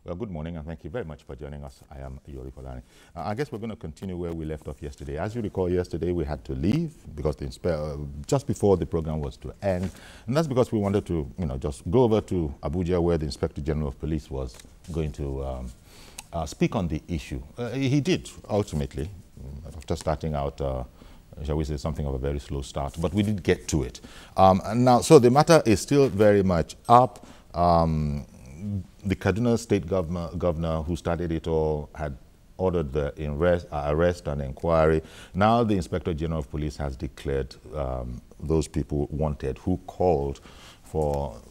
Well, good morning, and thank you very much for joining us. I am Yori Polani. I guess we're going to continue where we left off yesterday. As you recall, yesterday we had to leave because just before the program was to end, and that's because we wanted to, just go over to Abuja, where the Inspector General of Police was going to speak on the issue. He did ultimately, after starting out. Shall we say, something of a very slow start, but we did get to it. Now, so the matter is still very much up. The Kaduna state governor who started it all had ordered the arrest and inquiry. Now the Inspector General of Police has declared those people wanted who called for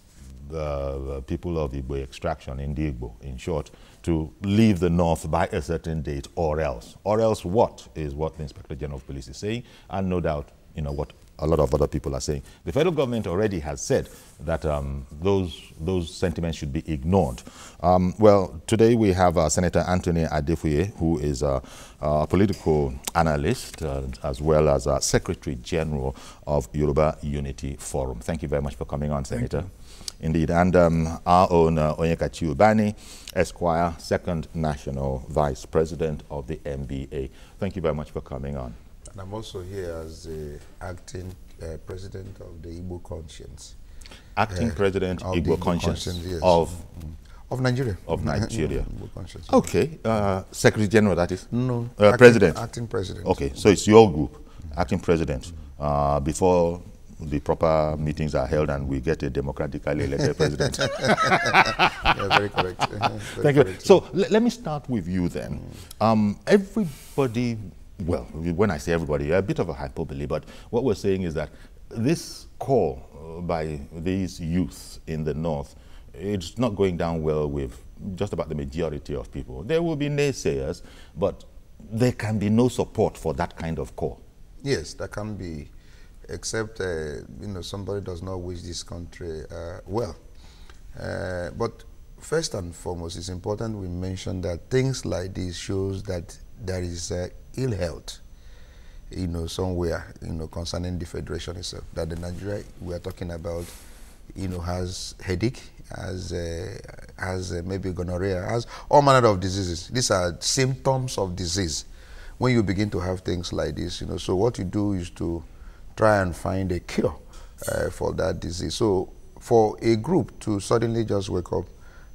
the people of Igbo extraction, in Igbo, in short, to leave the north by a certain date, or else. Or else what is what the Inspector General of Police is saying, and no doubt, what a lot of other people are saying. The federal government already has said that those sentiments should be ignored. Well, today we have Senator Anthony Adefuye, who is a political analyst as well as Secretary General of Yoruba Unity Forum. Thank you very much for coming on, Senator. Indeed, and our own Onyekachi Ubani, Esquire, Second National Vice President of the MBA. Thank you very much for coming on. And I'm also here as the acting president of the Igbo Conscience. Acting president of Igbo Conscience, yes. Of Nigeria. Of Nigeria. Igbo Conscience. Okay, Secretary General, that is? No, President. Acting president. Okay, so it's your group, acting president, before the proper meetings are held and we get a democratically elected president. Yeah, very correct. Thank you. So let me start with you then. Everybody, well, when I say everybody, a bit of a hyperbole, but what we're saying is that this call by these youth in the north, it's not going down well with just about the majority of people. There will be naysayers, but there can be no support for that kind of call. Yes, there can be, except somebody does not wish this country well. But first and foremost, it's important we mention that things like this shows that there is ill health, somewhere, concerning the federation itself. That the Nigeria we are talking about, has headache, has maybe gonorrhea, has all manner of diseases. These are symptoms of disease. When you begin to have things like this, so what you do is to try and find a cure for that disease. So for a group to suddenly just wake up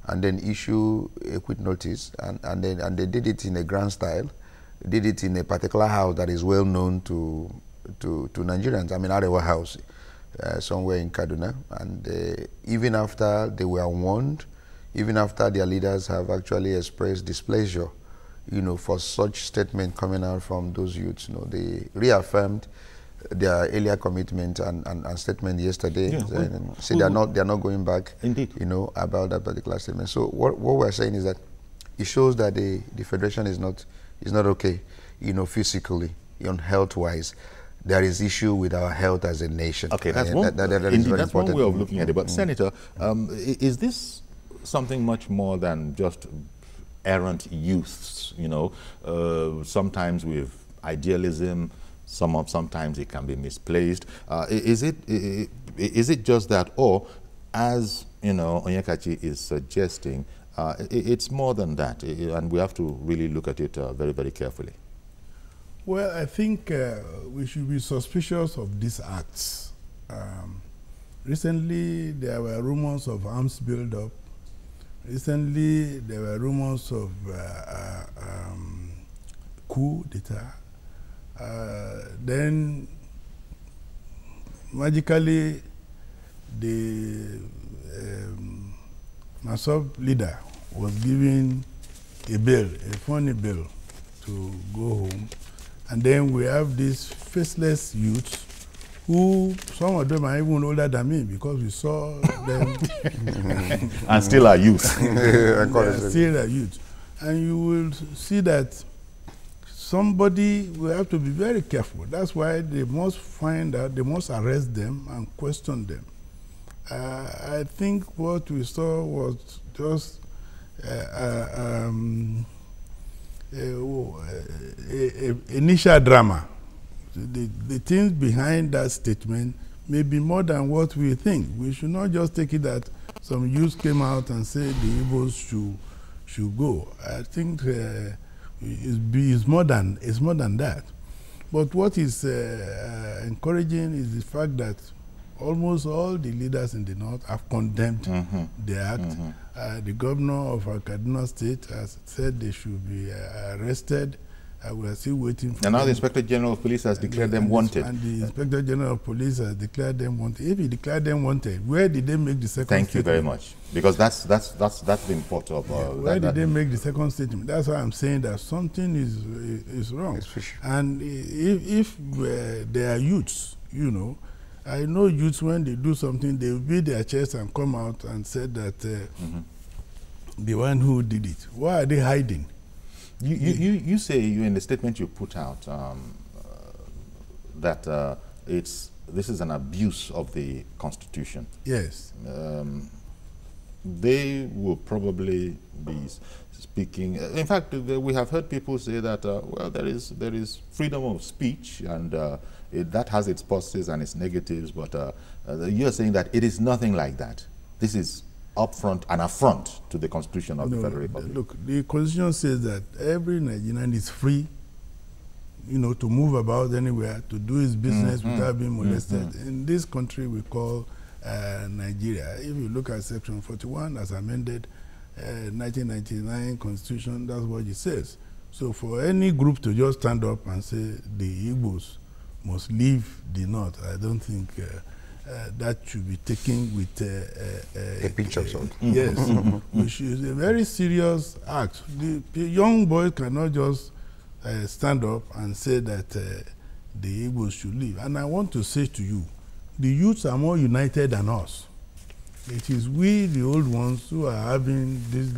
and then issue a quit notice, and they did it in a grand style, did it in a particular house that is well known to Nigerians. I mean, Arewa House, somewhere in Kaduna. And even after they were warned, even after their leaders have actually expressed displeasure, for such statement coming out from those youths, they reaffirmed their earlier commitment and statement yesterday. Yeah, say they're not going back. Indeed. About that particular statement. So what we're saying is that it shows that the federation is not okay, physically, health wise. There is issue with our health as a nation. Okay, that's one way of looking at it. But Senator, is this something much more than just errant youths? Sometimes with idealism. Sometimes it can be misplaced. Is it just that, or as Onyekachi is suggesting, it's more than that, and we have to really look at it very, very carefully? Well, I think we should be suspicious of these acts. Recently, there were rumors of arms build-up. Recently, there were rumors of coup d'etat. Then magically the Masob leader was given a bail, a funny bail, to go home. And then we have these faceless youths who, some of them are even older than me because we saw them. And still are youth. Still are youth. And you will see that somebody will have to be very careful. That's why they must find out, they must arrest them and question them. I think what we saw was just initial drama. The things behind that statement may be more than what we think. We should not just take it that some youths came out and said the Igbos should go. I think it's more than that. But what is encouraging is the fact that almost all the leaders in the north have condemned the act. The governor of Kaduna State has said they should be arrested. We are still waiting for And now the Inspector General of Police has declared them wanted. And the Inspector General of Police has declared them wanted. If he declared them wanted, where did they make the second statement? Thank you very much. Because that's the import of... where did they make the second statement? That's why I'm saying that something is wrong. And if they are youths, you know, I know youths, when they do something, they will beat their chest and come out and say that the one who did it. Why are they hiding? You say in the statement you put out that this is an abuse of the Constitution. Yes. They will probably be speaking. In fact, we have heard people say that well, there is freedom of speech, and that has its positives and its negatives. But you are saying that it is nothing like that. This is upfront an affront to the Constitution of the Federal Republic. Look, the Constitution says that every Nigerian is free, you know, to move about anywhere, to do his business without being molested. In this country we call Nigeria. If you look at Section 41 as amended 1999 Constitution, that's what it says. So for any group to just stand up and say the Igbos must leave the North, I don't think that should be taken with a pinch of salt. Yes, which is a very serious act. The young boys cannot just stand up and say that the Igbos should leave. And I want to say to you, the youths are more united than us. It is we, the old ones, who are having this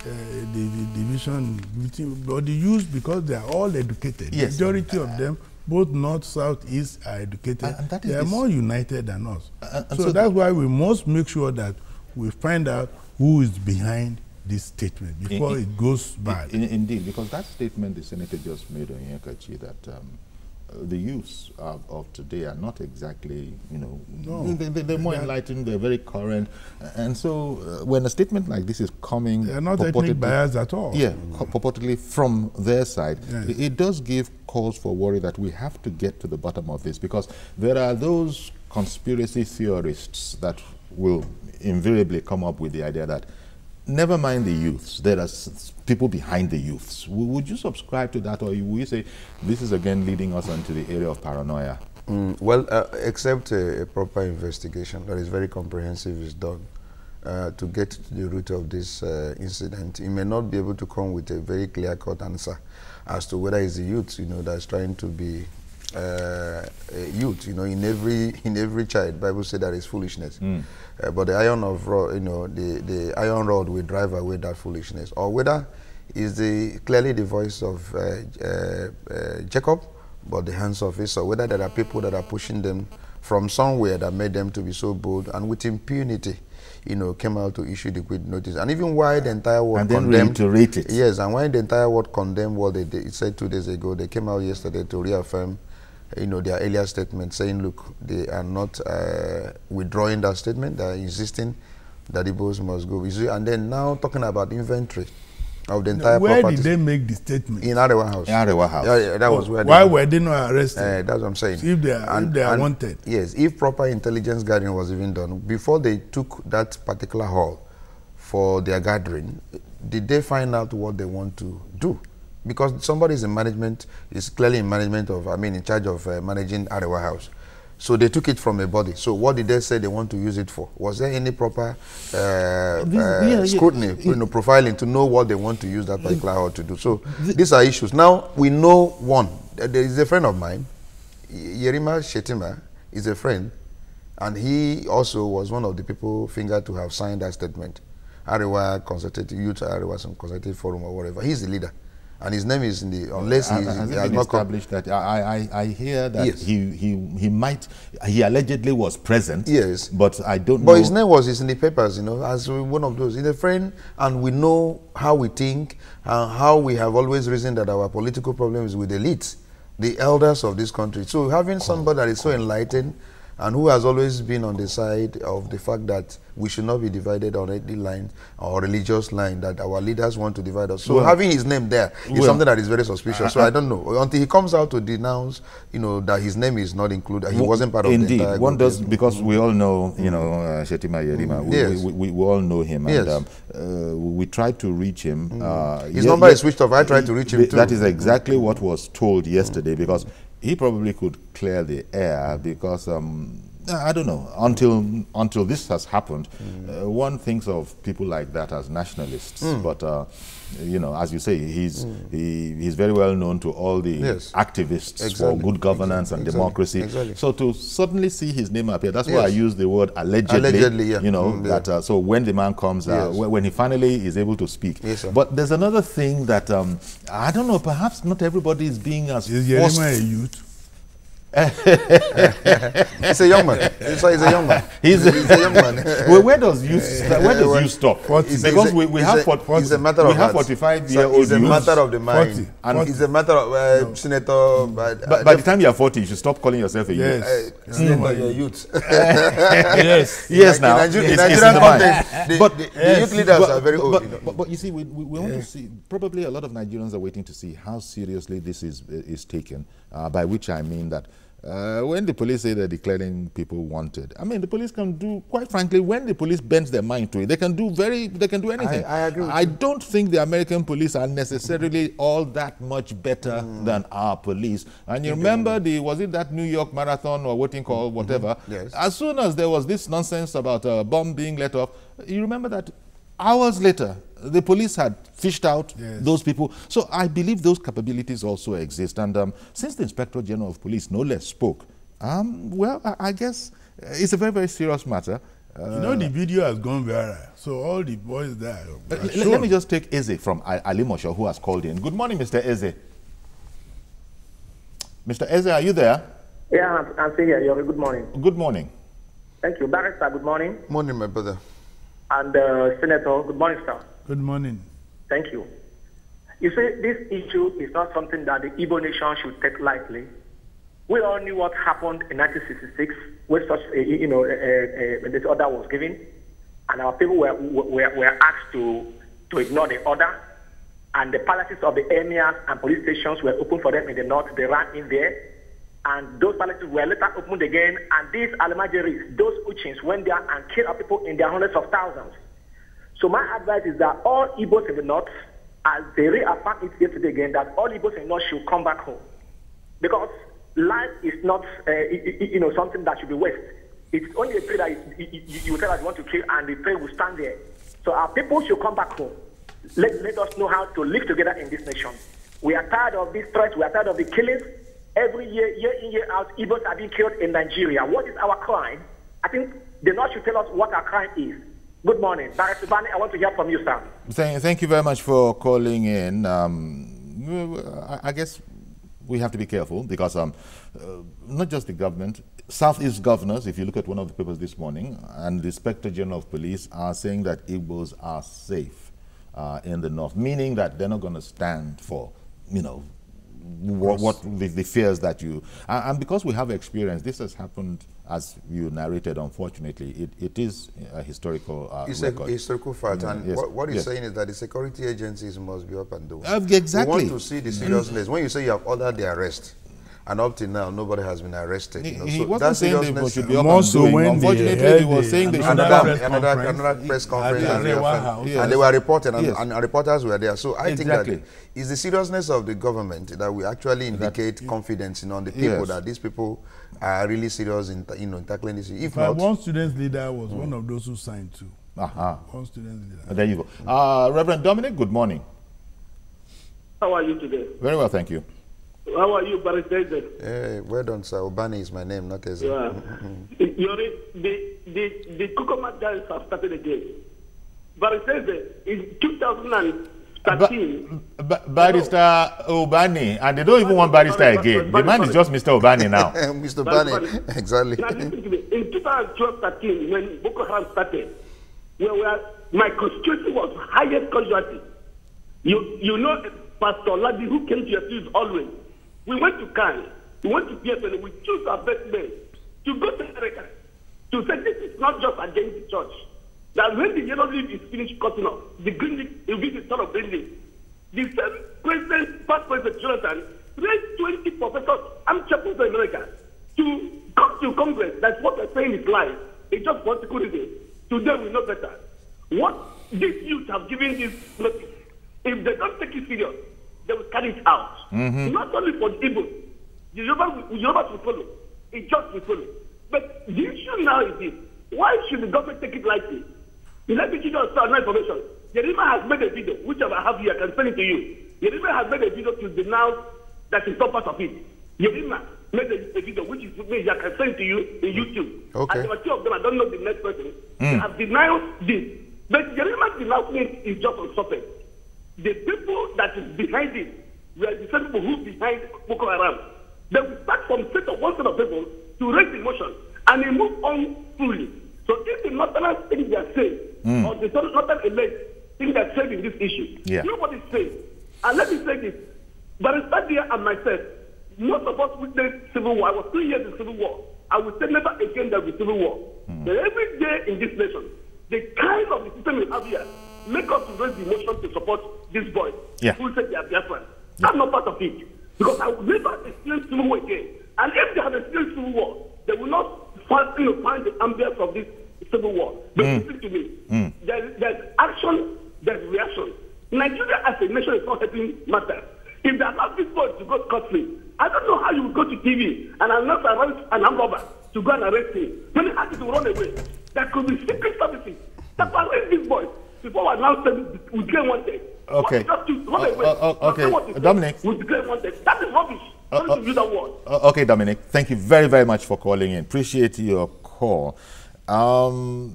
division between, but the youths, because they are all educated, yes, majority of them, both north, south, east, are educated. They are more united than us. So that's why we must make sure that we find out who is behind this statement before it goes bad. Indeed, because that statement the Senator just made on Yekachi, that the youths of today are not exactly, you know, they're more enlightened, they're very current. And so when a statement like this is coming... They're not ethnic biased at all. Yeah, purportedly from their side, yes, it does give cause for worry that we have to get to the bottom of this, because there are those conspiracy theorists that will invariably come up with the idea that never mind the youths, there are people behind the youths. Would you subscribe to that, or would you say this is again leading us into the area of paranoia? Well, except a proper investigation that is very comprehensive is done to get to the root of this incident. You may not be able to come with a very clear-cut answer as to whether it's the youth, you know, that's trying to be a youth, you know, in every child. Bible says that is foolishness. But the iron of rod, you know, the iron rod will drive away that foolishness. Or whether is clearly the voice of Jacob, but the hands of Esau. Whether there are people that are pushing them from somewhere that made them to be so bold and with impunity, you know, came out to issue the quit notice. And even why the entire world condemned, reiterate it. Yes, and why the entire world condemned what they said 2 days ago, they came out yesterday to reaffirm, you know, their earlier statement, saying, look, they are not withdrawing that statement. They are insisting that the Igbos must go. And then now talking about inventory of the entire property. Where did they make the statement? In Arewa House. In Arewa House. Yeah, that was where. Why were they not arrested? That's what I'm saying. If they are wanted. Yes, if proper intelligence gathering was even done before they took that particular hall for their gathering, did they find out what they want to do? Because somebody is in management, is clearly in management of, I mean, in charge of managing Arewa House. So they took it from a body. So what did they say they want to use it for? Was there any proper scrutiny, you know, profiling to know what they want to use that particular hall to do? So these are issues. Now we know one. There is a friend of mine, Yerima Shetima, is a friend, and he also was one of the people fingered to have signed that statement. Arewa Consultative Youth, Arewa some Consultative Forum or whatever. He's the leader. And his name is in the, unless he has been not established that I hear that yes, he allegedly was present. Yes, but I don't know. But his name is in the papers, you know, as one of those. He's a friend, and we know how we think, and how we have always reasoned that our political problem is with the elites, the elders of this country. So having somebody that is so enlightened and who has always been on the side of the fact that we should not be divided on any line or religious line, that our leaders want to divide us. So having his name there is something that is very suspicious. So I don't know until he comes out to denounce, that his name is not included. He wasn't part of the entire one does, because we all know, Shetima Yerima. We all know him, and we tried to reach him. His number is switched off. I tried to reach him too. That is exactly what was told yesterday, because he probably could clear the air, because I don't know, until this has happened, one thinks of people like that as nationalists, but as you say, he's very well known to all the activists for good governance and democracy. So to suddenly see his name appear, that's why I use the word allegedly. That so when the man comes, when he finally is able to speak. But there's another thing that I don't know, perhaps not everybody is being as forced. Is Yerima a youth? He's a young man. He's a young man. He's a young man. Well, where does you stop? Because we have 45-year-old It's a matter of the mind. And it's a matter of Senator. By the time you are 40, you should stop calling yourself a youth. You're a youth. Yes. Now, in Nigerian context, the youth leaders are very old. But you see, we want to see. Probably a lot of Nigerians are waiting to see how seriously this is taken. By which I mean that. When the police say they're declaring people wanted, I mean, the police can do, quite frankly, when the police bends their mind to it, they can do anything. I agree with I don't think the American police are necessarily all that much better than our police. And you remember was it that New York marathon or what you call whatever? Yes. As soon as there was this nonsense about a bomb being let off, you remember that hours later, the police had fished out those people. So I believe those capabilities also exist. And since the Inspector General of Police no less spoke, well, I guess it's a very, very serious matter. The video has gone viral. So all the boys there. Let me just take Eze from Alimosho, who has called in. Good morning, Mr. Eze. Mr. Eze, are you there? Yeah, I'm still here. Good morning. Good morning. Thank you. Barrister, good morning. Morning, my brother. And Senator, good morning, sir. Good morning. Thank you. You see, this issue is not something that the Igbo nation should take lightly. We all knew what happened in 1966 when such this order was given, and our people were asked to ignore the order, and the palaces of the emirs and police stations were open for them in the north. They ran in there, and those palaces were later opened again, and these Almajiris, those Uchins, went there and killed our people in their hundreds of thousands. So my advice is that all Igbos in the north, as they reaffirmed it yesterday again, that all Igbos in the north should come back home. Because life is not, something that should be wasted. It's only a prey that you tell us you want to kill, and the prey will stand there. So our people should come back home. Let us know how to live together in this nation. We are tired of these threats. We are tired of the killings. Every year, year in, year out, Igbos are being killed in Nigeria. What is our crime? I think the North should tell us what our crime is. Good morning. Barrister Bani, I want to hear from you, sir. Thank you very much for calling in. I guess we have to be careful because not just the government, Southeast governors, if you look at one of the papers this morning, and the Inspector General of Police are saying that Igbos are safe in the North, meaning that they're not going to stand for, what the fears that you... And because we have experience, this has happened, as you narrated, unfortunately, it is a historical record. A historical fact, and what he's saying is that the security agencies must be up and doing. Exactly. We want to see the seriousness. When you say you have ordered the arrest, and up till now, nobody has been arrested. He wasn't saying they should be up and doing. Unfortunately, he was saying they should another press conference. And they were reported, and reporters were there. So I think that it's the seriousness of the government that we actually indicate confidence on the people, that these people are really serious in tackling this. If not, one student leader was one of those who signed too. One student leader. There you go. Reverend Dominic, good morning. How are you today? Very well, thank you. How are you, Barrister? Well done, sir. Obani is my name, not Eze. Yeah. The Kukumat guys have started again. Barrister, in 2013... Barrister Obani, and they don't even want Barrister again. The man is just Mr. Obani now. Mr. Bani, exactly. Now, in 2012-13, when Boko Haram started, my constituency was highest casualty. You know Pastor Ladi, who came to your field always. We went to Khan, we went to PSN, we chose our best men. to go to America to say this is not just against the church. That when the yellow leaf is finished cutting off, the green leaf will be the son of green leaf. The same president, past President Jonathan, raised 20 professors and chaplains in America to come to Congress. That's what they're saying is lies. It's just political reason. Today we know better. What these youth have given this notice, if they don't take it serious, they will carry it out. Not only for the Igbo, the Yoruba will follow. It just will follow. But the issue now is this. Why should the government take it lightly? Let me give you another information. Yerima has made a video, which I have here, I can send it to you. Yerima has made a video to denounce that is not part of it. Yerima made a video, which is me, I can send it to you in YouTube. Okay. And there were two of them, I don't know the next person. They have denounced this. But Yerima's denouncement is just on surface. The people that is behind it were the same people who behind Boko Haram. They will start from set of one set of people to raise emotion and they move on fully. So if the Northerners think they are safe, or the Northern elect think they are safe in this issue, nobody's safe. And let me say this, Barrister Dia and myself, most of us witnessed civil war. I was 2 years in civil war. I will say never again there will be civil war. But every day in this nation, the kind of the system we have here make us to raise the emotion to support these boys who say they are Biafran. I'm not part of it. Because I will never experience civil war again. And if they have experienced civil war, they will not find the ambience of this civil war. But listen to me. There's action, there's reaction. Nigeria as a nation is not helping matters. If they allow this boy to go scot-free, I don't know how you will go to TV and announce an armed robber to go and arrest him. When he has to run away, there could be secret services that will arrest these boys before we announce them with declare wanted. Okay. Okay, Dominic. With declare wanted. That is rubbish. Don't use that word. Okay, Dominic. Thank you very, very much for calling in. Appreciate your call. And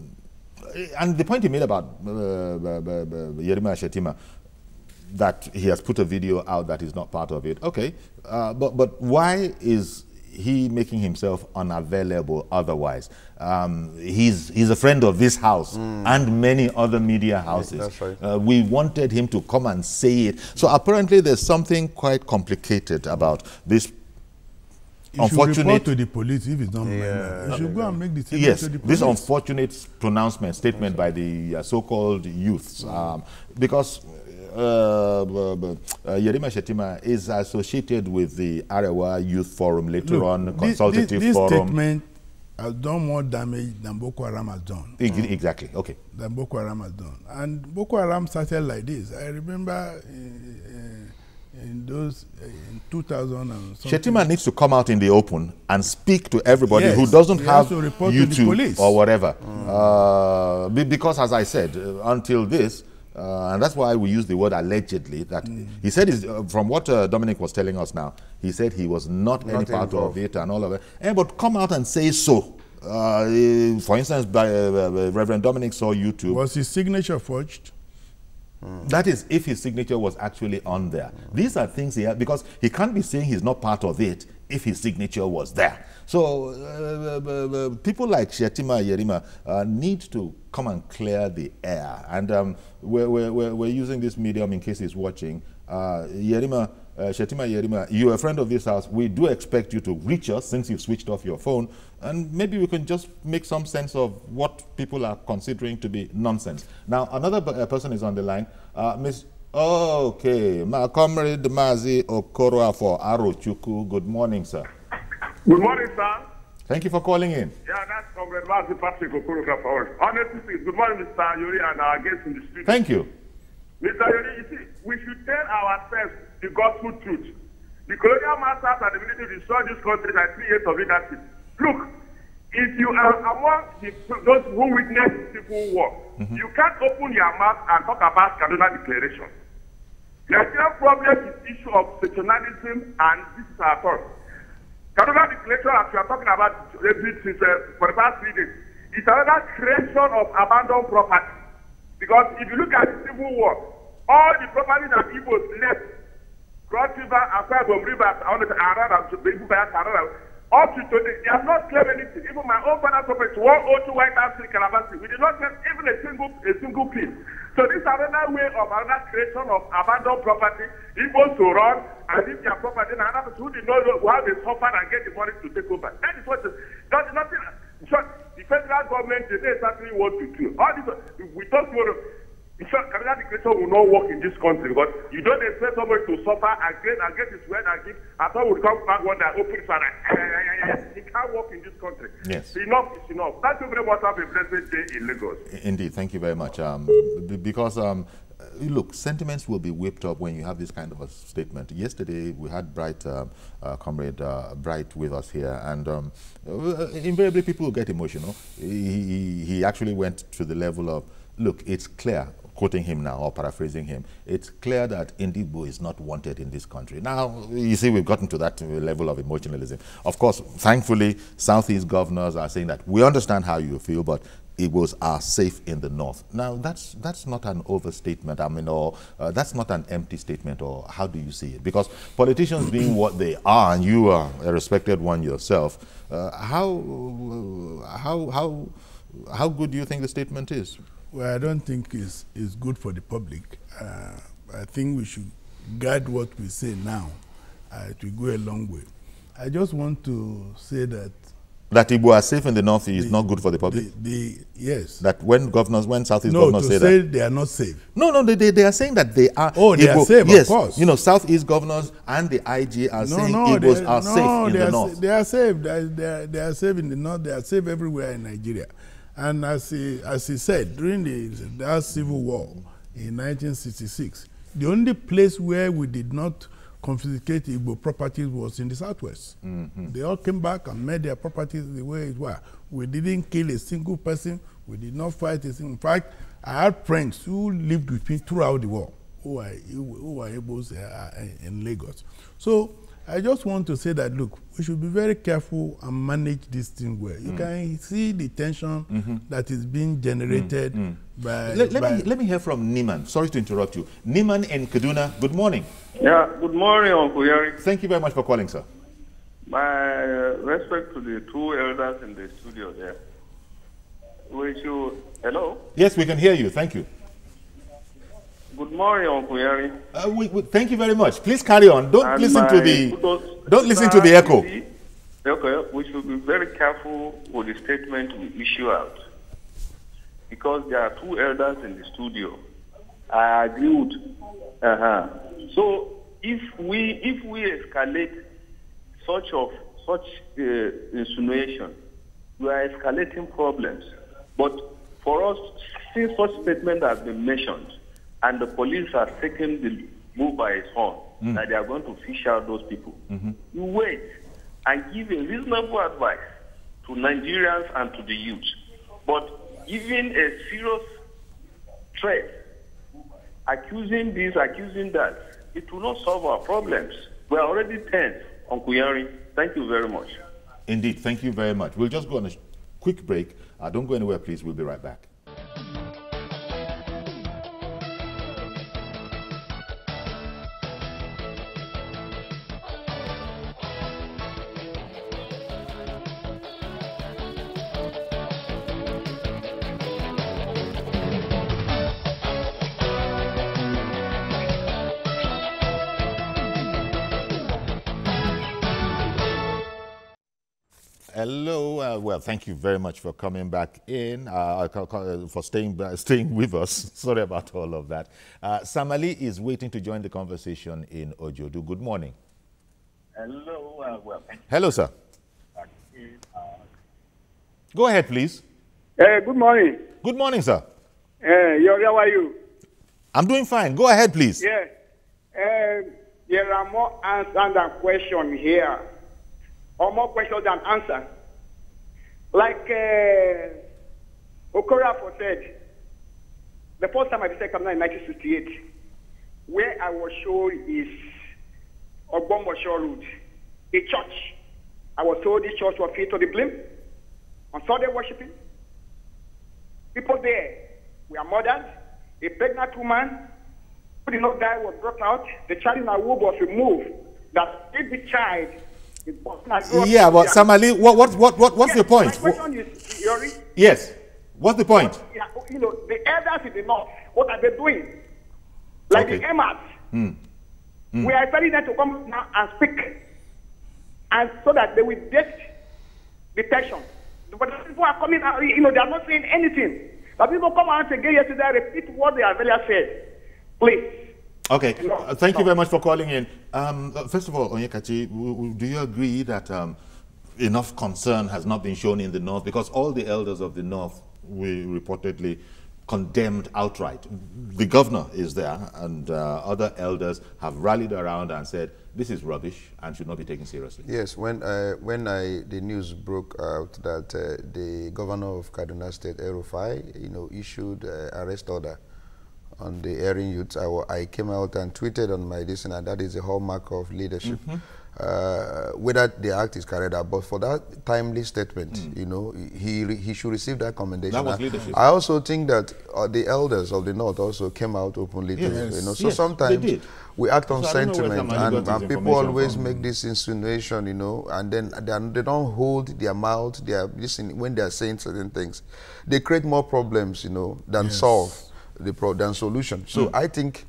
the point you made about Yerima Shetima, that he has put a video out that is not part of it. Okay, but why is he making himself unavailable otherwise? He's a friend of this house and many other media houses. That's right. We wanted him to come and say it. So apparently there's something quite complicated about this. You should report to the police if it's not member. You should go and make the statement to the police. This unfortunate pronouncement, statement by the so-called youths, because Yerima Shetima is associated with the Arewa Youth Forum, later on Consultative this Forum. This statement has done more damage than Boko Haram has done. Exactly, okay. Than Boko Haram has done. And Boko Haram started like this. I remember in 2000 and something. Shetima needs to come out in the open and speak to everybody who doesn't have YouTube or whatever. Because as I said, until this, and that's why we use the word allegedly, that he said, from what Dominic was telling us now, he said he was not any part of it and all of it. But come out and say so. For instance, Reverend Dominic saw YouTube. Was his signature forged? That is, if his signature was actually on there. These are things he had, because he can't be saying he's not part of it if his signature was there. So people like Shetima Yerima need to come and clear the air. And we're using this medium in case he's watching. Shetima Yerima, you're a friend of this house. We do expect you to reach us since you've switched off your phone. And maybe we can just make some sense of what people are considering to be nonsense. Now, another person is on the line. My comrade Mazi Okoroa for Arochuku. Good morning, sir. Good morning, sir. Thank you for calling in. Yeah, that's Comrade Mazi Patrick Okoroa for us. Honestly, good morning, Mr. Yuri, and our guests in the studio. Thank you. Mr. Yuri, you see, we should tell ourselves the gospel truth. The colonial masters and the military destroyed this country by 3 years of leadership. Look, if you are among those who witnessed civil war, you can't open your mouth and talk about Kaduna Declaration. The Nigerian problem is the issue of sectionalism, and this is our thought. Kaduna Declaration, as we are talking about for the past 3 days, is another creation of abandoned property. Because if you look at the civil war, all the property that Igbos left, Cross River, Akwa Ibom River, Up to today, they have not claimed anything. Even my own father's property, 102 White House Street, Calabar Street, we did not claim even a single piece. So this is another way of another creation of abandoned property. Igbos to run and leave their property, and another person who did not know how they suffer and get the money to take over. That is what that's nothing. So the federal government, they know exactly what to do. All this, we talk tomorrow. Capital declaration will not work in this country because you don't expect somebody to suffer and get his word and give. And someone will come back one day, open his hand. It can't work in this country. Yes. Enough is enough. Thank you very much. Have a blessed day in Lagos. Indeed. Thank you very much. Because look, sentiments will be whipped up when you have this kind of a statement. Yesterday, we had Comrade Bright with us here, and invariably people get emotional. He actually went to the level of, look, it's clear, quoting him now or paraphrasing him, it's clear that Ndigbo is not wanted in this country. Now, you see, we've gotten to that level of emotionalism. Of course, thankfully, Southeast governors are saying that we understand how you feel, but Igbos are safe in the north. Now, that's not an overstatement, I mean, or that's not an empty statement, or how do you see it? Because politicians being what they are, and you are a respected one yourself, how good do you think the statement is? Well, I don't think it's good for the public. I think we should guide what we say now. It will go a long way. I just want to say that Igbo are safe in the north is not good for the public? Yes. That when Southeast governors say that they are not safe. No, they are saying that they are. Oh, they are safe, yes, of course. You know, Southeast governors and the IG are saying Igbos are safe in the north. They are safe. They are safe in the north. They are safe everywhere in Nigeria. And as he said, during the civil war in 1966, the only place where we did not confiscate Igbo properties was in the southwest. Mm-hmm. They all came back and made their properties the way it was. We didn't kill a single person. We did not fight a single. In fact, I had friends who lived with me throughout the war who are Igbos in Lagos. So I just want to say that, look, we should be very careful and manage this thing well. You can see the tension that is being generated by... Let me hear from Niman. Sorry to interrupt you. Niman in Kaduna, good morning. Yeah, good morning, Uncle Yari. Thank you very much for calling, sir. My respect to the two elders in the studio there. Hello? Yes, we can hear you. Thank you. Good morning, Uncle Yari. Thank you very much. Please carry on. Don't listen to the echo. Okay, we should be very careful with the statement we issue out, because there are two elders in the studio. I agree with. So if we escalate such insinuation, we are escalating problems. But for us, since such statement has been mentioned, and the police are taking the move by its own, that they are going to fish out those people. You wait and give a reasonable advice to Nigerians and to the youth. But giving a serious threat, accusing this, accusing that, it will not solve our problems. We are already tense, Uncle Yari. Thank you very much. Indeed, thank you very much. We'll just go on a quick break. Don't go anywhere, please. We'll be right back. Hello. Well, thank you very much for coming back in, for staying with us. Sorry about all of that. Samali is waiting to join the conversation in Ojodu. Good morning. Hello. Hello, sir. Go ahead, please. Good morning. Good morning, sir. How are you? I'm doing fine. Go ahead, please. Yeah. There are more answers than questions here. Or more questions than answers. Like Okorafor said, the first time I visited Kaduna in 1968, where I was shown is Ogbomosho Road, a church. I was told this church was fit to the brim on Sunday worshiping. People there were murdered. A pregnant woman who did not die was brought out. The child in her womb was removed. That if the child Yeah, but Samali, what's the point? My question is, Yori, Yes. What's the point? yeah, you know, the elders in the north, what are they doing? Like Okay. the emas. We are telling them to come now and speak, and so that they will get detection. But the people are coming out, you know, they are not saying anything. But people come out again yesterday, repeat what they have earlier said. Please. Okay, thank you very much for calling in. First of all, Onyekachi, do you agree that enough concern has not been shown in the North? Because all the elders of the North, we reportedly condemned outright. The governor is there, and other elders have rallied around and said, this is rubbish and should not be taken seriously. Yes, when the news broke out that the governor of Kaduna State, El-Rufai, you know, issued arrest order on the erring youths, I came out and tweeted on my listen, and that is a hallmark of leadership. Whether the act is carried out, but for that timely statement, you know, he should receive that commendation. That was leadership. I also think that the elders of the North also came out openly to, you know, so sometimes we act on sentiment, and people always make this insinuation, you know, and then they don't hold their mouth, when they are saying certain things. They create more problems, you know, than solve than solution. So I think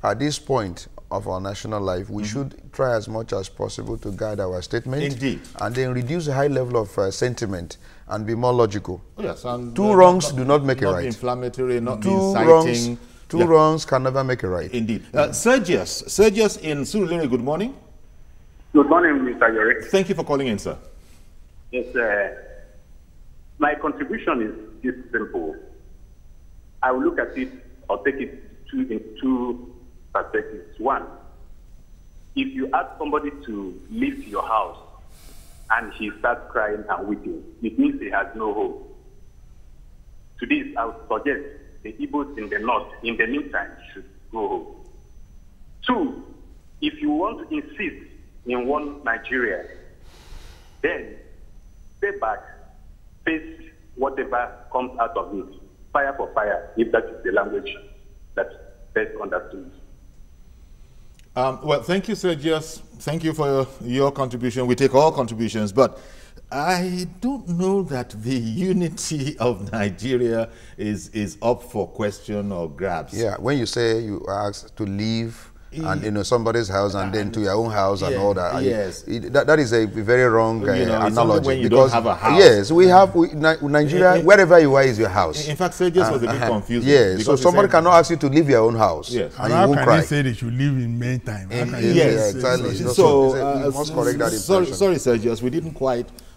at this point of our national life, we should try as much as possible to guide our statement. Indeed. And then reduce a high level of sentiment and be more logical. Oh, yes, and two wrongs do not make a right. Not inflammatory, not two inciting. Two wrongs can never make a right. Indeed. Sergius in Surulere, good morning. Good morning, Mr. Yorick. Thank you for calling in, sir. Yes, my contribution is simple. I will look at it or take it in two perspectives. One, if you ask somebody to leave your house and he starts crying and weeping, it means he has no hope. To this, I would suggest the Igbos in the north, in the meantime, should go home. Two, if you want to insist in one Nigeria, then stay back, face whatever comes out of it. Fire for fire, if that is the language that's best understood. Well, thank you, Sergius. Thank you for your contribution. We take all contributions, but I don't know that the unity of Nigeria is up for question or grabs. Yeah, when you say you ask to leave and you know somebody's house and then to your own house and all that. Yes, that is a very wrong analogy. When you because don't have a house. Yes, we have Nigeria. Wherever you are is your house. In fact, Sergius was a bit confused. Yes, so somebody cannot ask you to leave your own house. Yes, and how can they say they should live in May time? Yes, exactly. So we must correct that impression. Sorry, Sergius,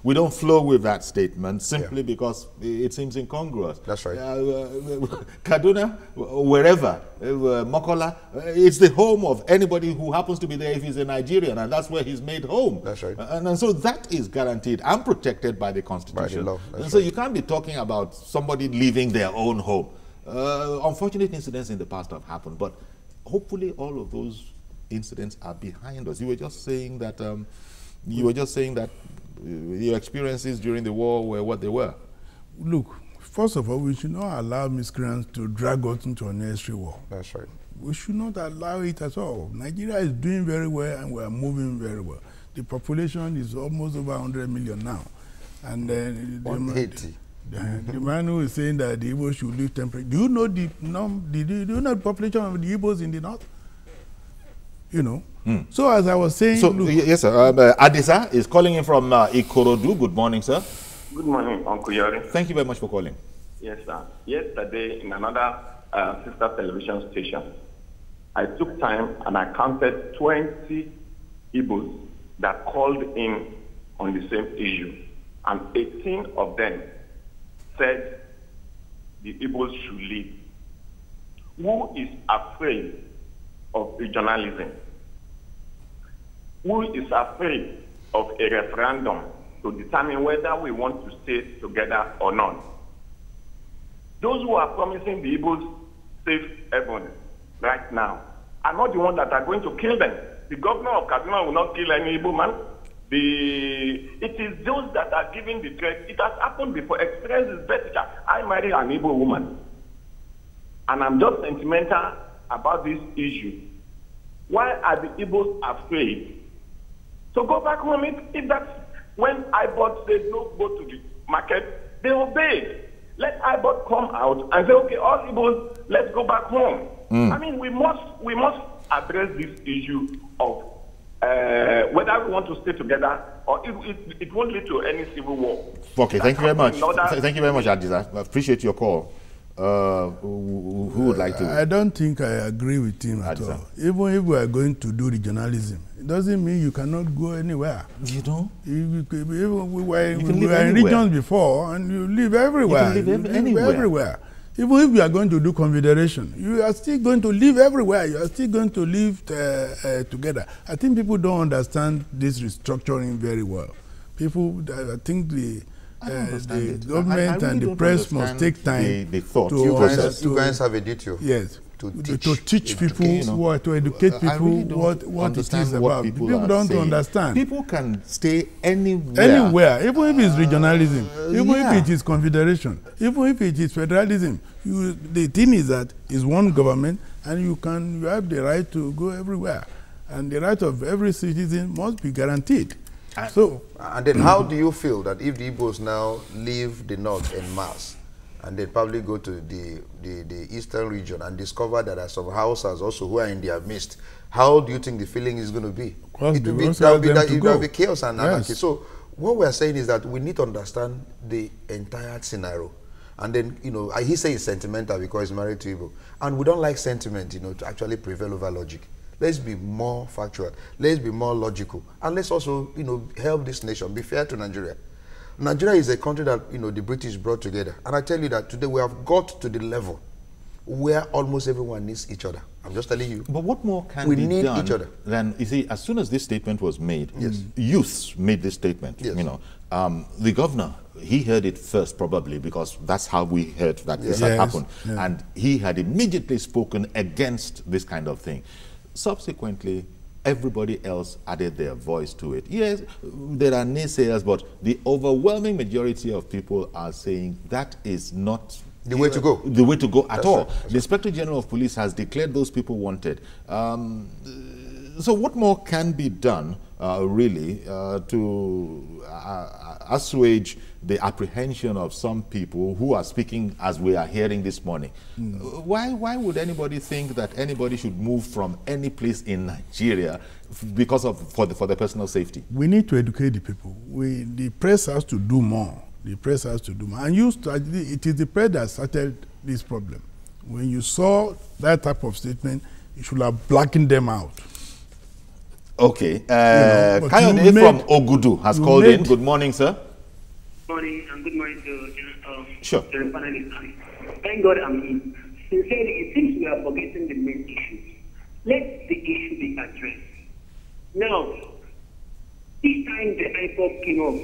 we don't flow with that statement simply because it seems incongruous. That's right. Kaduna, wherever, Mokola, it's the home of anybody who happens to be there if he's a Nigerian, and that's where he's made home. That's right. And so that is guaranteed and protected by the Constitution. By the law. And so you can't be talking about somebody leaving their own home. Unfortunate incidents in the past have happened, but hopefully all of those incidents are behind us. You were just saying that your experiences during the war were what they were. Look, first of all, we should not allow miscreants to drag us into a unnecessary war. That's right. We should not allow it at all. Nigeria is doing very well and we are moving very well. The population is almost over 100 million now. And then 180. The man who is saying that the Igbos should live temporarily. Do you know the population of the Igbos in the north? You know. So as I was saying, yes, sir. Adisa is calling in from Ikorodu. Good morning, sir. Good morning, Uncle Yori. Thank you very much for calling. Yes, sir. Yesterday, in another sister television station, I took time and I counted 20 Igbos that called in on the same issue, and 18 of them said the Igbos should leave. Who is afraid of regionalism? Who is afraid of a referendum to determine whether we want to stay together or not? Those who are promising the Igbos safe haven right now are not the ones that are going to kill them. The governor of Kaduna will not kill any Igbo man. It is those that are giving the threat. It has happened before. Experience is better. I married an Igbo woman, and I'm just sentimental about this issue. Why are the Igbos afraid So go back home. If that's when IBOT said no, go to the market, they obeyed. Let IBOT come out and say, okay, all Igbos, let's go back home. I mean, we must address this issue of whether we want to stay together or it won't lead to any civil war. Okay, thank you very much. Thank you very much, Adiza. I appreciate your call. Who would like to? I don't think I agree with him at all. Even if we are going to do regionalism, it doesn't mean you cannot go anywhere. You know? We were in regions before, and you live everywhere. You can live anywhere. Everywhere. Even if you are going to do confederation, you are still going to live everywhere. You are still going to live together. I think people don't understand this restructuring very well. People, I think the government and the press must take time you guys have a duty. Yes. To teach people, to educate people what it is about. People don't understand. People can stay anywhere. Anywhere, even if it's regionalism, even if it is confederation, even if it is federalism. The thing is that it's one government, and you have the right to go everywhere, and the right of every citizen must be guaranteed. And then how do you feel that if the Igbos now leave the north en masse, and they probably go to the eastern region and discover that there are some houses also who are in their midst, how do you think the feeling is going to be? It will be chaos and anarchy. So what we are saying is that we need to understand the entire scenario. And then, he says it's sentimental because he's married to Igbo. And we don't like sentiment, to actually prevail over logic. Let's be more factual. Let's be more logical. And let's also, help this nation, be fair to Nigeria. Nigeria is a country that, the British brought together. And I tell you that today we have got to the level where almost everyone needs each other. I'm just telling you. But what more can be done? We need each other. Then, you see, as soon as this statement was made, youths made this statement. Yes. The governor, he heard it first probably because that's how we heard that this had happened. Yeah. And he had immediately spoken against this kind of thing. Subsequently, everybody else added their voice to it. Yes, there are naysayers, but the overwhelming majority of people are saying that is not the way to go. The way to go at all. The Inspector General of Police has declared those people wanted. So what more can be done, really, to assuage the apprehension of some people who are speaking as we are hearing this morning? Why would anybody think that anybody should move from any place in Nigeria because of for their personal safety? We need to educate the people. The press has to do more. The press has to do more. And it is the press that started this problem. When you saw that type of statement, you should have blackened them out. Okay. Kayode from Ogudu has called in. Good morning, sir. Good morning, and good morning to the panelists. Thank God I'm in. Sincerely, it seems we are forgetting the main issues. Let the issue be addressed. Now, this time the IPOP came up,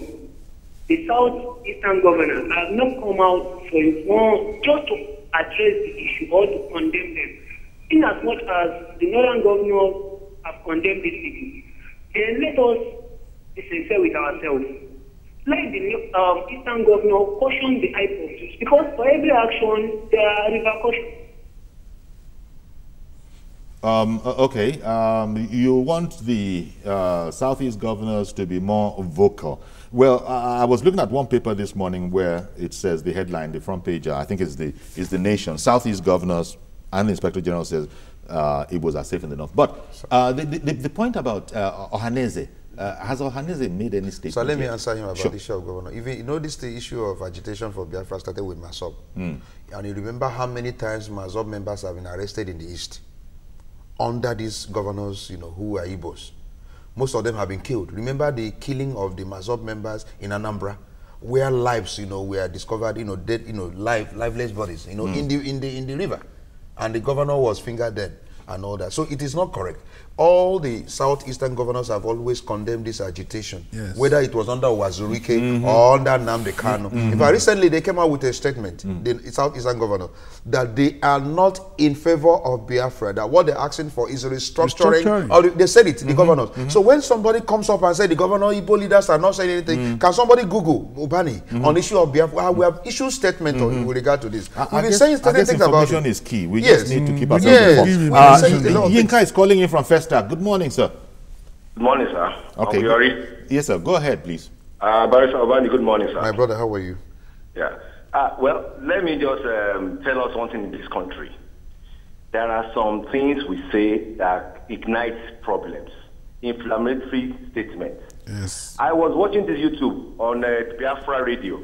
the Southeastern governors have not come out for just to address the issue or to condemn them. In as much as the Northern governors have condemned these people, then let us be sincere with ourselves. Let the Eastern governor caution the IPOP, because for every action there are repercussions. You want the Southeast governors to be more vocal. Well, I was looking at one paper this morning where it says the headline, the front page, I think is the Nation. Southeast governors and the Inspector General says Igbos are safe in the north. But the point about Ohaneze, has Ohaneze made any statement? So let me answer him about the issue of governor. Even the issue of agitation for Biafra started with Masob. And you remember how many times Masob members have been arrested in the East under these governors, who are Igbos. Most of them have been killed. Remember the killing of the Masob members in Anambra, where lives, were discovered, dead, lifeless bodies, in the river, and the governor was fingered dead and all that. So it is not correct. All the Southeastern governors have always condemned this agitation, whether it was under Wazurike or under Nnamdi Kanu. In fact, recently they came out with a statement, the Southeastern governor, that they are not in favor of Biafra, that what they're asking for is restructuring. Or they said it, the governors. So when somebody comes up and says the governor, Igbo leaders are not saying anything, can somebody Google Ubani on issue of Biafra? We have issued statement with regard to this. We've been saying certain things about it. Information is key. We just need to keep ourselves informed. Yinka is calling in from Festa. Good morning, sir. Good morning, sir. Okay. Yes, sir. Go ahead, please. Barrister Obani, good morning, sir. My brother, how are you? Yeah. Well, let me just tell us one thing in this country. There are some things we say that ignites problems. Inflammatory statements. Yes. I was watching this YouTube on Biafra radio.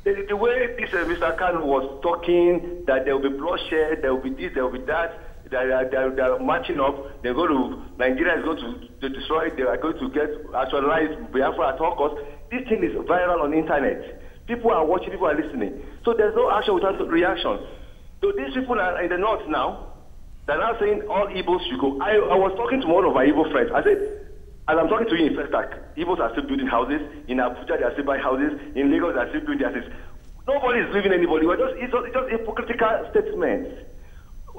The way this Mr. Kanu was talking, that there will be bloodshed, there will be this, there will be that, they're marching up, they're going to, Nigeria is going to destroy, they are going to get actualized Biafra at all costs. This thing is viral on the internet. People are watching, people are listening. So there's no action without reaction. So these people are in the north now, they're now saying all Igbos should go. I was talking to one of my Igbo friends. I said, and I'm talking to you in Festac, Igbos are still building houses. In Abuja, they are still buying houses. In Lagos, they are still building houses. Nobody is leaving anybody. It's just hypocritical statements.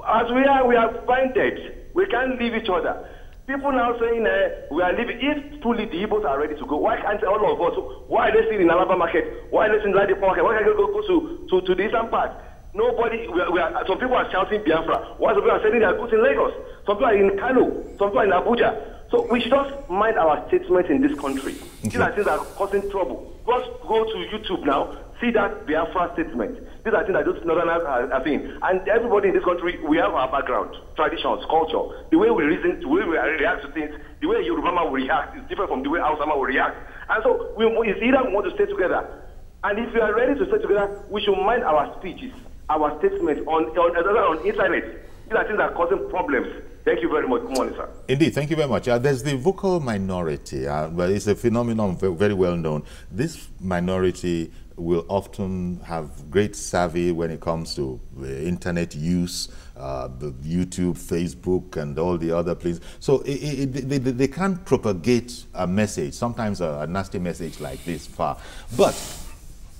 As we are binded. We can't leave each other. People now saying we are leaving. If truly the Igbos are ready to go, why can't all of us? Why are they sitting in Alaba market? Why are they sitting in Ladipo market? Why can't they go to the eastern part? Nobody, some people are shouting Biafra. While some people are selling their goods in Lagos. Some people are in Kano. Some people are in Abuja. So we should just mind our statements in this country. Okay. These are things that are causing trouble. Just go to YouTube now, see that Biafra statement. These are things that those northerners are saying. And everybody in this country, we have our background, traditions, culture. The way we reason, the way we react to things, the way Yoruba will react is different from the way Hausama will react. And so it's either we want to stay together. And if we are ready to stay together, we should mind our speeches, our statements on internet. These are things that are causing problems. Thank you very much. Good morning, sir. Indeed, thank you very much. There's the vocal minority, but it's a phenomenon very well known. This minority will often have great savvy when it comes to internet use, the YouTube, Facebook, and all the other places. So they can't propagate a message, sometimes a nasty message like this far. But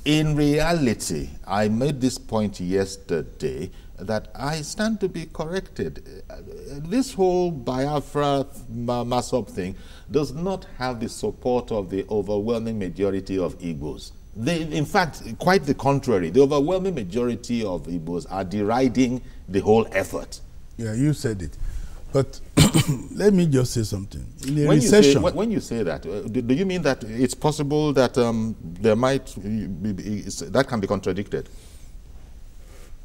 in reality, I made this point yesterday that I stand to be corrected. This whole Biafra Masop thing does not have the support of the overwhelming majority of Igbos. In fact, quite the contrary. The overwhelming majority of Igbos are deriding the whole effort. Yeah, you said it. But let me just say something. In a when recession... when you say that, do you mean that it's possible that there might be, that can be contradicted?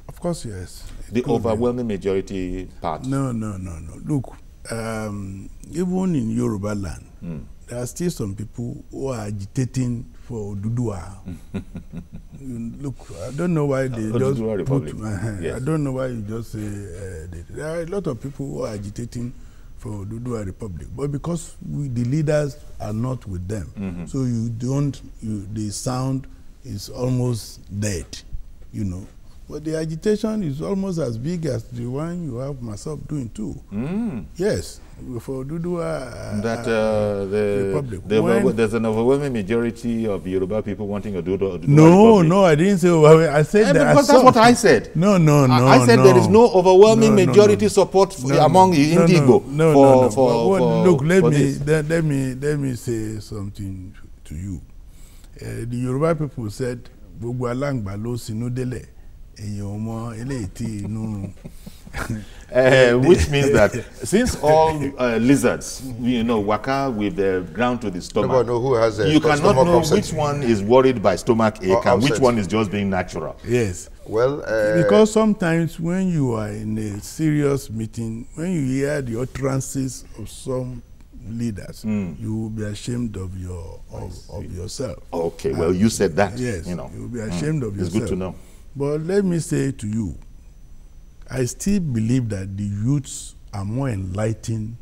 Of course, yes. The overwhelming majority part? No. Look, even in Yoruba land, there are still some people who are agitating for Dudua. Look, I don't know why they just put... Yes. I don't know why you just say... there are a lot of people who are agitating for Dudua Republic, but because the leaders are not with them, so the sound is almost dead, you know. But the agitation is almost as big as the one you have myself doing too. Yes, for Dudua Republic. There's an overwhelming majority of Yoruba people wanting a Dudua Republic. No, I didn't say overwhelming. I said that. Because that's what I said. No. I said there is no overwhelming majority support among Indigo. Look, let me say something to you. The Yoruba people said, "Gbogbo alangba lo sinu dele." Which means that since all lizards, waka with the ground to the stomach, you cannot know which one is worried by stomach ache and which one is just being natural. Yes. Well, because sometimes when you are in a serious meeting, when you hear the utterances of some leaders, you will be ashamed of yourself. Okay, well, you said that. Yes, you will be ashamed of yourself. It's good to know. But let me say to you, I still believe that the youths are more enlightened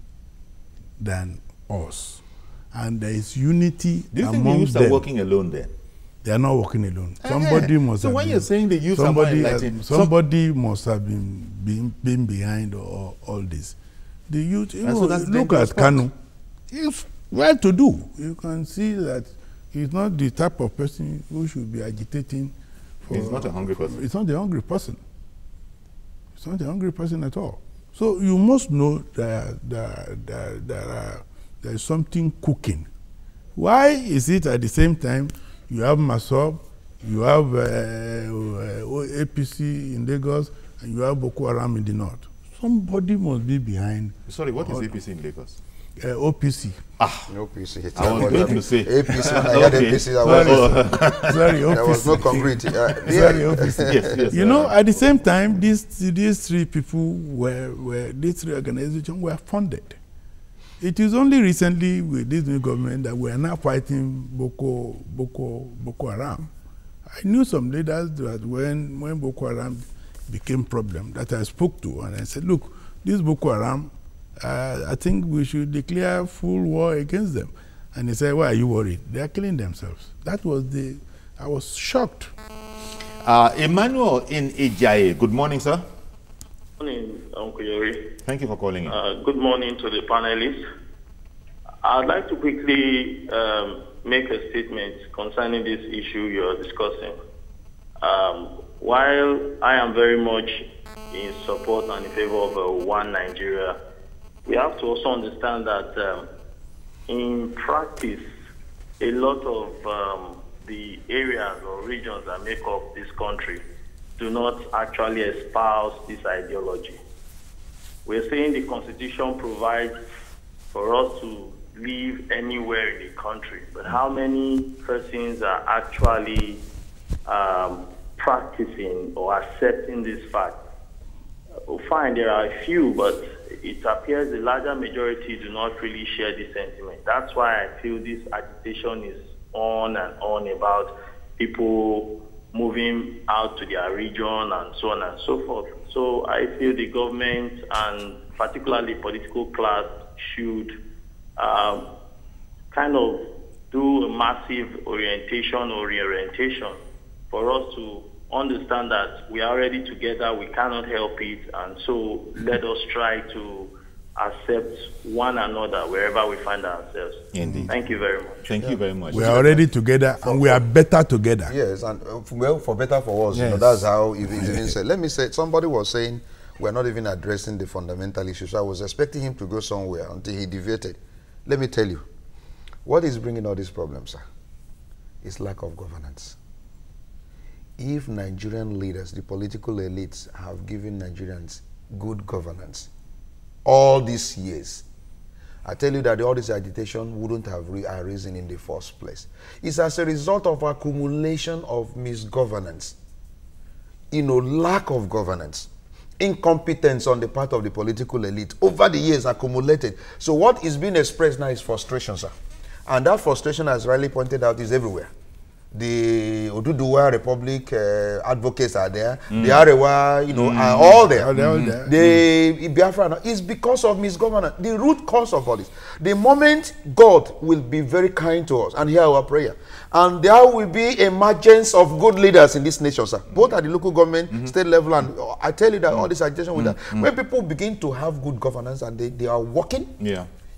than us. And there is unity among them. Do you think the youths are working alone then? They are not working alone. Somebody must so have when been, you're saying the youth are more enlightened... Somebody must have been behind all this. The youth, look at Kanu. It's well to do. You can see that he's not the type of person who should be agitating. He's not a hungry person. It's not a hungry person. It's not a hungry person at all. So you must know that there is something cooking. Why is it at the same time you have Masop, you have APC in Lagos, and you have Boko Haram in the north? Somebody must be behind. Sorry, what is APC in Lagos? OPC. OPC. I was going to say APC. When I heard APC, Sorry, OPC. There was no concrete. Sorry, OPC. Yes, you know, at the same time, these three people these three organizations were funded. It is only recently with this new government that we are now fighting Boko Haram. I knew some leaders that when Boko Haram became problem that I spoke to, and I said, look, this Boko Haram, I think we should declare full war against them. And he said, why are you worried? They are killing themselves. That was I was shocked. Emmanuel in Ijaye. Good morning, sir. Good morning, Uncle Yori. Thank you for calling in. Good morning to the panelists. I'd like to quickly make a statement concerning this issue you're discussing. While I am very much in support and in favor of one Nigeria, we have to also understand that in practice, a lot of the areas or regions that make up this country do not actually espouse this ideology. We're saying the Constitution provides for us to live anywhere in the country, but how many persons are actually practicing or accepting this fact? Fine, there are a few, but it appears the larger majority do not really share this sentiment. That's why I feel this agitation is on and on about people moving out to their region and so on and so forth. So I feel the government and particularly political class should kind of do a massive orientation or reorientation for us to understand that we are already together, we cannot help it, and so let us try to accept one another wherever we find ourselves. Indeed. Thank you very much. Thank you very much. We are already together, and we are better together. Yes, and well, for better for us, yes. you know, that's how it is even said. Let me say, somebody was saying we're not even addressing the fundamental issues. So I was expecting him to go somewhere until he deviated. Let me tell you, what is bringing all these problems, sir, is lack of governance. If Nigerian leaders, the political elites, have given Nigerians good governance all these years, I tell you that all this agitation wouldn't have arisen in the first place. It's as a result of accumulation of misgovernance, lack of governance, incompetence on the part of the political elite over the years accumulated. So what is being expressed now is frustration, sir. And that frustration, as rightly pointed out, is everywhere. The Oduduwa Republic advocates are there. The Arewa, are all there. The Biafra is because of misgovernance. The root cause of all this. The moment God will be very kind to us and hear our prayer, and there will be emergence of good leaders in this nation, sir, both at the local government, state level, and I tell you that all this agitation with that. When people begin to have good governance and they are working,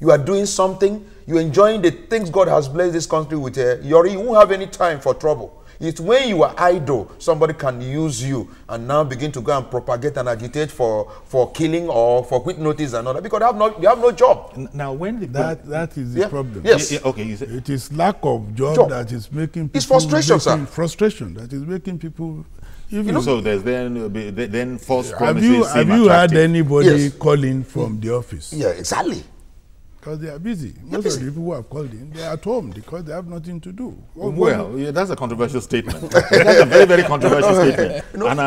you are doing something, you're enjoying the things God has blessed this country with, you won't have any time for trouble. It's when you are idle, somebody can use you and now begin to go and propagate and agitate for killing or for quit notice and all that, because they have no job. Now, when that is the problem. Yes. Okay. You said it is lack of job that is making people. It's frustration, sir. Frustration that is making people. So there's then false promises. Have you had anybody calling from the office? Yeah, exactly. Because they are busy. Most of the people who have called in, they are at home because they have nothing to do. Well, that's a controversial statement. That's a very, very controversial statement. And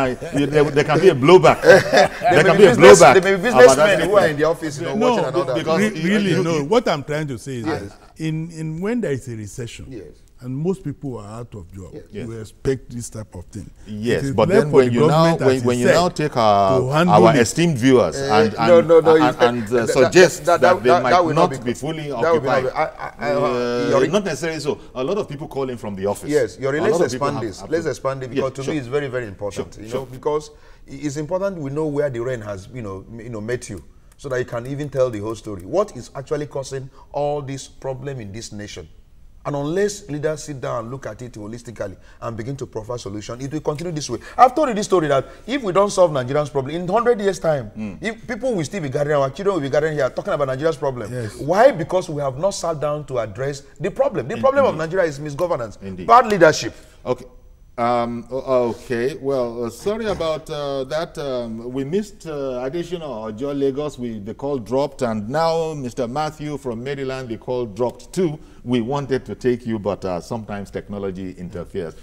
there can be a blowback. There can be a blowback. There may be businessmen who are in the office, watching another. Because really, what I'm trying to say is that in when there is a recession, and most people are out of job, we expect this type of thing. Yes, but then when you now take our esteemed viewers and suggest that they might not be fully occupied, not necessarily so. A lot of people call in from the office. Yes, let's expand this. Let's expand it because to me it's very, very important. Because it's important we know where the rain has met you, so that you can even tell the whole story. What is actually causing all this problem in this nation? And unless leaders sit down and look at it holistically and begin to provide solution, it will continue this way. I've told you this story that if we don't solve Nigerians' problem, in 100 years' time, if people will still be gathering, our children will be gathering here talking about Nigeria's problem. Why? Because we have not sat down to address the problem. The problem of Nigeria is misgovernance, bad leadership. Okay. Okay, well, sorry about that. We missed additional Ojo Lagos. The call dropped, and now Mr. Matthew from Maryland, the call dropped too. We wanted to take you, but sometimes technology interferes.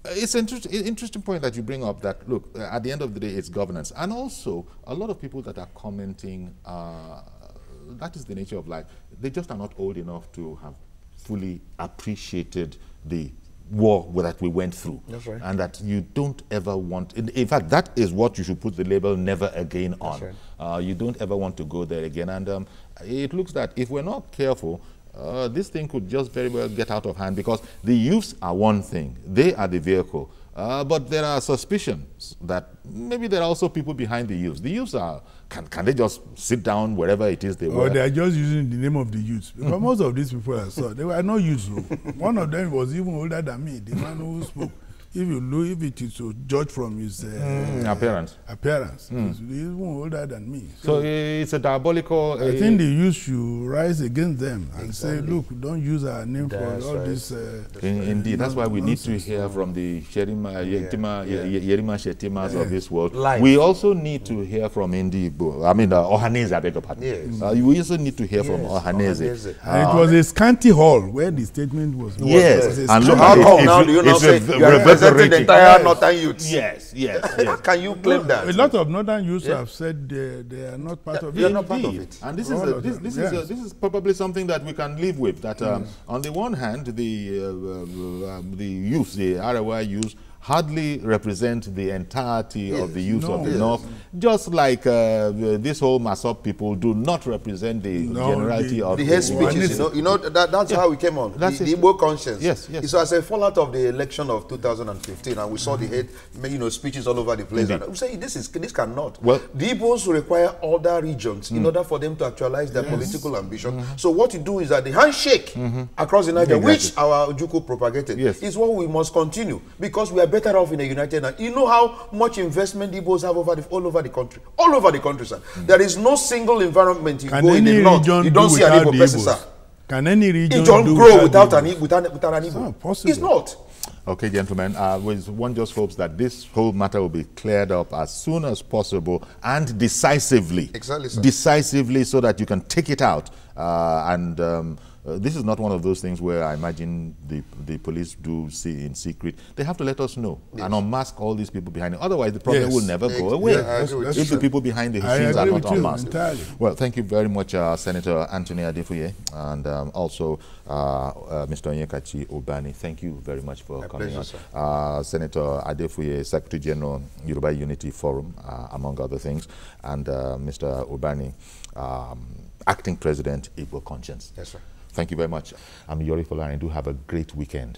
It's an interesting point that you bring up that, look, at the end of the day, it's governance. And also, a lot of people that are commenting, that is the nature of life. They just are not old enough to have fully appreciated the war that we went through. That's right. And that you don't ever want, in fact, that is what you should put the label never again on. That's right. You don't ever want to go there again. And it looks that if we're not careful, this thing could just very well get out of hand, because the youths are one thing. They are the vehicle. But there are suspicions that maybe there are also people behind the youths. The youths are, can they just sit down wherever it is they were? Or they are just using the name of the youths. Because most of these people I saw, they were not youths. One of them was even older than me, the man who spoke. If you look, if it is to judge from his appearance, he's even older than me. So it's a diabolical. I think the youth should rise against them and say, look, don't use our name for all this. Indeed, that's why we need to hear from the Yerima Shetimas of this world. Life. We also need to hear from Ohaneze, I beg your pardon. Yes. We also need to hear from Ohaneze. And it was a scanty hall where the statement was. Yes. And so how come now do you not say you are representing the entire northern youths? Yes. How can you claim that? A lot of northern youths have said they are not part of it. They are not part of it. And this is probably something that we can live with. That on the one hand, the youth, the Arawa youth, hardly represent the entirety of the youth of the North, just like this whole Masop people do not represent the generality of the hate speeches. That's how we came on. The Igbo conscience. Yes. It's as a fallout of the election of 2015, and we saw the hate, speeches all over the place. And we say this cannot. Well, the Igbos require other regions in order for them to actualize their political ambition. So what you do is that the handshake across the Niger, which our Ojukwu propagated, is what we must continue, because we are better off in a united nation. You know how much investment the Igbos have all over the country, sir. There is no single environment you go in the north, you don't see an Igbo person, sir. Can any region it don't grow without an Igbo? It's not. Okay, gentlemen, one just hopes that this whole matter will be cleared up as soon as possible and decisively. Exactly, sir. Decisively, so that you can take it out. This is not one of those things where I imagine the police do see in secret. They have to let us know and unmask all these people behind it. Otherwise, the problem will never go away if the people behind the scenes are not unmasked. Well, thank you very much, Senator Anthony Adefuye, and also Mr. Onyekachi Obani. Thank you very much for coming on. Senator Adefuye, Secretary General, Yoruba Unity Forum, among other things, and Mr. Obani, Acting President, Igbo Conscience. Yes, sir. Thank you very much. I'm Yori Folani. Do have a great weekend.